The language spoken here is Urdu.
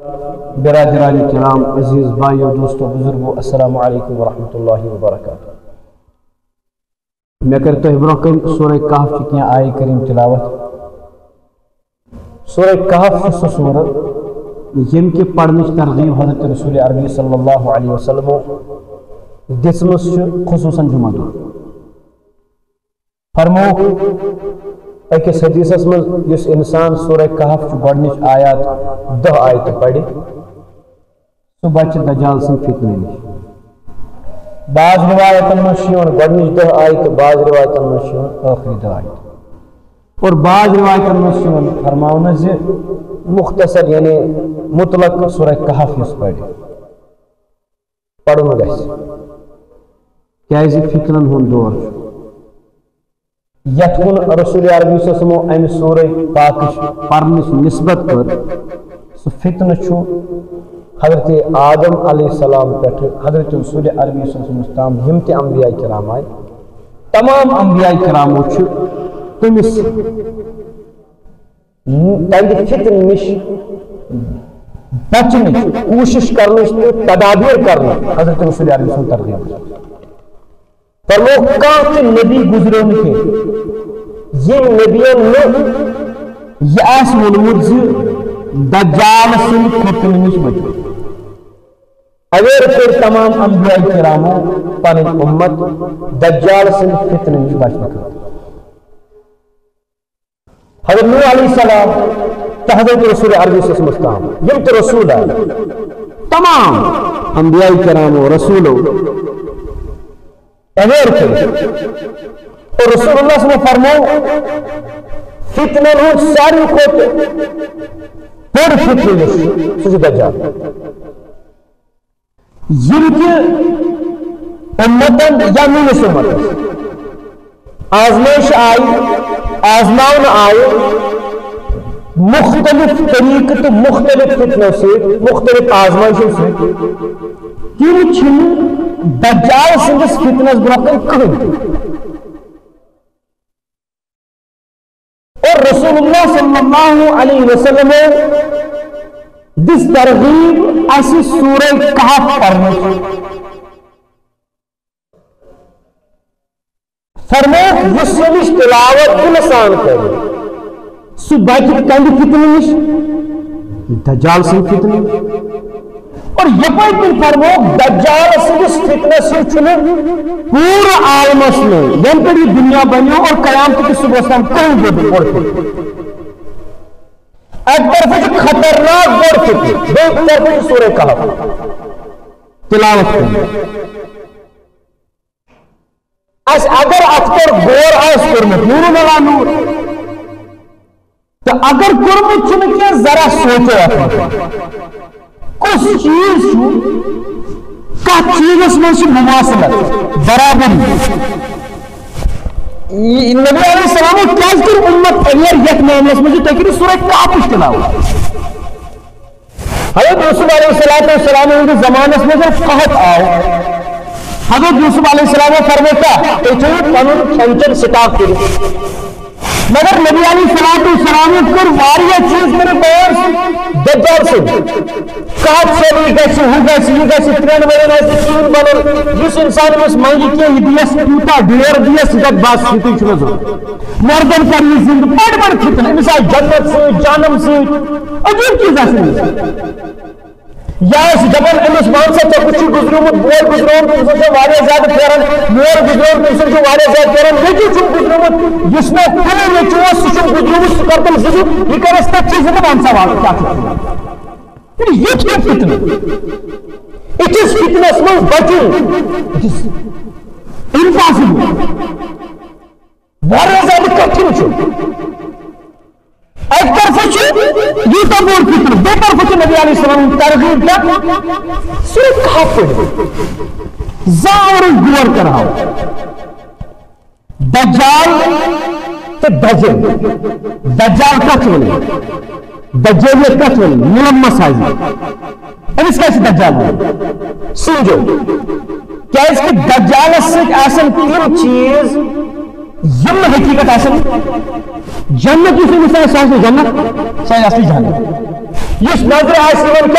برادران کرام، عزیز بھائیو، دوستو، بزرگو، السلام علیکم ورحمۃ اللہ وبرکاتہ۔ میں کرتا ہوں برو کن سورہ کہف کی کیا آئے کریم تلاوت۔ سورہ کہف سو سورت یم کی پڑھنچ ترغیب حضرت رسول عربی صلی اللہ علیہ وسلم دسمس خصوصاً جمعہ دو فرمو اکس حدیثس مز یس انسان سورہ کہف گۄڈنِچ آیات 10 آیت پڑھ سہ بچ دجال سن فتنہ نش۔ بعض روایتن مز گۄڈنِچ 10 آیت، بعض روایتن مز آخری 10 آیت، اور بعض روایتن مز فرماؤن زِ مختصر یعنی مطلق سورہ کہف یس پڑھن گژھِ کیازِ فتنن ہُنٛد دور چھُ۔ یتھ کُن رسول عربی صلی اللہ علیہ وسلم امہ سورہ پاکش پرنچ نسبت کر سہ فتنہ چھُ حضرت آدم علیہ السلام پہ حضرت رسول عربی صلی اللہ علیہ وسلم تام یم تہ انبیاء کرام آئے، تمام انبیاء کرامو چھ تمس تہندِ فتنہ نش بچنچ کوشش کرنچ تہ تدابیر کرنے حضرت رسول عربی صلی اللہ علیہ وسلم ترغیب فرمو کانٛہہ تہِ نبی گزریو نہٕ کینٛہہ یم نبیَن نہٕ یہ آسہِ ووٚنمُت زِ دجال سٕنٛدِ فتنہٕ نش بچو۔ اویر کٔرۍ تمام انبیاء کرامو پنٕنۍ اُمت دجال سٕنٛدِ فتنہٕ نش بچنہٕ خٲطرٕ۔ حضرت نوح علیہ السلام تہٕ حضرت رسول عربی صلی اللہ علیہ وسلم تام یم تہِ رسول آئے، تمام انبیاء کرامو رسولو اویر کرے، اور رسول اللہ صلی اللہ علیہ وسلم فرمو فتنہ ہُنٛد ساروی کھۄتہٕ بوٚڑ فتنہ یُس چھُ سُہ چھُ دجال۔ یم تہِ اُمتن یا میٲنِس اُمتس آزمائش آئی، آزماؤن آئے مختلف طریقہ تو مختلف فتنوں سے، مختلف آزمائشوں سے، تم چھنہ دجال سندس فتنس برونٛہہ کن کٕہٕنۍ۔ اور رسول اللہ صلی اللہ علیہ وسلم دس ترغیب اسی سورہ کہف پرنچ، فرموک یس یمچ تلاوت انسان کرے سہ بچہ کندِ فتنہ نش، دجال سند فتنہ نش۔ اور یپٲرۍ کِنۍ فرموک دجال سندس فتنہ سۭتۍ چھُنہٕ پوٗرٕ عالمس منٛز ینہٕ پٮ۪ٹھ یہِ دُنیا بنیو اور قیامت کِس صبحس تام کٕہٕنۍ بوٚڑ فتنہ۔ اکہِ طرفہٕ چھُ خطرناک بوٚڑ فتنہ، بیٚیہِ طرفہٕ چھُ سورہ کہف تلاوت کرٕنۍ۔ اس اگر اتھ پر غور آسہِ کوٚرمُت نوٗرُن علی نوٗر تو اگر کوٚرمُت چھُنہٕ کینٛہہ ذرا سوٗنٛچو اتھ مُتعلق کُس چیز چھُ کتھ چیزس منٛز چھِ مماثلت برابری۔ نبی علیہ السلام کیازِ کٔر اُمت اویر یتھ معاملس منٛز تُہۍ کٔرِو سورہ کہفٕچ تلاوت۔ حضرت یوسف علیہ السلام ہٕنٛدِس زمانس منٛز قحط آو، حضرت یوسف علیہ السلام فرمو کیا تُہۍ تھٲیِو پنُن کھٮ۪ن چٮ۪ن سٹاک کٔرِتھ، مگر نبی علیہ السلام کٔر واریاہ چیٖز کٔرِکھ بیان دجال سٕنٛدۍ، قحط چھُ یہِ گژھِ ہُہ گژھِ یہِ گژھِ 3 ؤرین آسہِ چیٖن بنُن، یُس انسان أمِس منٛگہِ کینٛہہ یہِ دِیس تیوٗتاہ ڈیر دِیس یہِ دپہِ بس یِتُے چھُ مےٚ ضروٗرت، مردن کر یہِ زندٕ بٔڑۍ بٔڑۍ فتنہٕ، أمِس آسہِ جنت سۭتۍ جہنم سۭتۍ عجیٖب چیٖز آسن أمِس۔ یا ٲسۍ دپان أمِس ون سا ژےٚ کُس چھُ گُزریومُت، بوے گُزریومُت تٔمۍ سُنٛد چھُ واریاہ زیادٕ پھیران، مول گُزریومُت تٔمۍ سُنٛد چھُ واریاہ زیادٕ پھیران، نیٚچوٗ چھُم گُزریومُت یُس مےٚ کُنُے نیٚچوٗ اوس سُہ چھُم گُزریومُت، سُہ کر تِم زٕ یہِ کر اَسہِ تتھ چیٖزس ون سوال کیٛاہ چھُ یہِ چھُ فتنہٕ۔ أکِس فتنس منٛز بچُن امپاسبل، واریاہ زیادٕ کٹھِن چھُ۔ ایک طرف یوٗتاہ بوٚڑ فتنہٕ، بیٚیہِ طرفہٕ چھُ نبی علیہ السلام ترغیب سورہ کہف پٔرِو، زاورٕچ غور کرہاو دجال تہٕ دجل۔ دجال کتھ ونان، دجالیت کتھ ونان، ملمس آسہِ أمِس کیٛاہ چھِ دجال ونان؟ سوٗنٛچو کیٛازِ کہِ دجالس سۭتۍ آسن تِم چیٖز یم حقیقت آسن جنت یُس أمِس آسہِ سُہ آسہِ جنت، سُہ آسہِ اصلی جنت، یُس نظرِ آسہِ یِوان